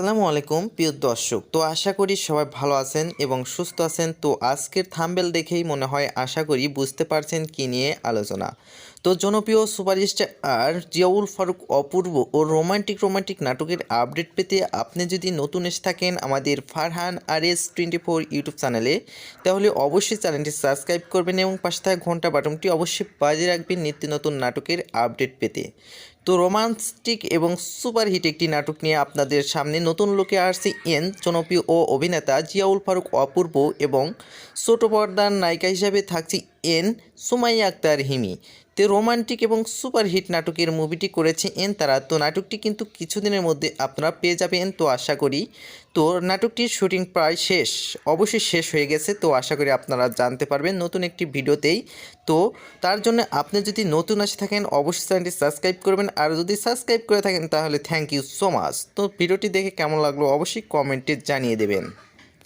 আসসালামু আলাইকুম প্রিয় দর্শক। তো আশা করি সবাই ভালো আছেন এবং সুস্থ আছেন। তো আজকের থাম্বনেল দেখেই মনে হয় আশা করি বুঝতে পারছেন কী নিয়ে আলোচনা। তো জনপ্রিয় সুপারস্টার জিয়াউল ফারুক অপূর্ব ও রোমান্টিক নাটকের আপডেট পেতে আপনি যদি নতুন এসে থাকেন আমাদের ফারহান RS24 ইউটিউব চ্যানেলে, তাহলে অবশ্যই চ্যানেলটি সাবস্ক্রাইব করবেন এবং পাশে থাকা ঘন্টা বাটনটি অবশ্যই বাজিয়ে রাখবেন নিত্য নতুন নাটকের আপডেট পেতে। তো রোমান্টিক এবং সুপারহিট একটি নাটক নিয়ে আপনাদের সামনে নতুন লুকে আসছে জনপ্রিয় ও অভিনেতা জিয়াউল ফারুক অপূর্ব এবং ছোট পর্দার নায়িকা হিসাবে থাকছে সুমাইয়া আক্তার হিমি। তো রোমান্টিক এবং সুপারহিট নাটকের মুভিটি করেছে তারা। তো নাটকটি কিন্তু কিছুদিনের মধ্যে আপনারা পেয়ে যাবেন। তো আশা করি তো নাটকটির শুটিং প্রায় অবশ্যই শেষ হয়ে গেছে। তো আশা করি আপনারা জানতে পারবেন নতুন একটি ভিডিওতেই। তো তার জন্য আপনি যদি নতুন আসে থাকেন অবশ্যই চ্যানেলটি সাবস্ক্রাইব করবেন, আর যদি সাবস্ক্রাইব করে থাকেন তাহলে থ্যাংক ইউ সো মাচ। তো ভিডিওটি দেখে কেমন লাগলো অবশ্যই কমেন্টে জানিয়ে দেবেন।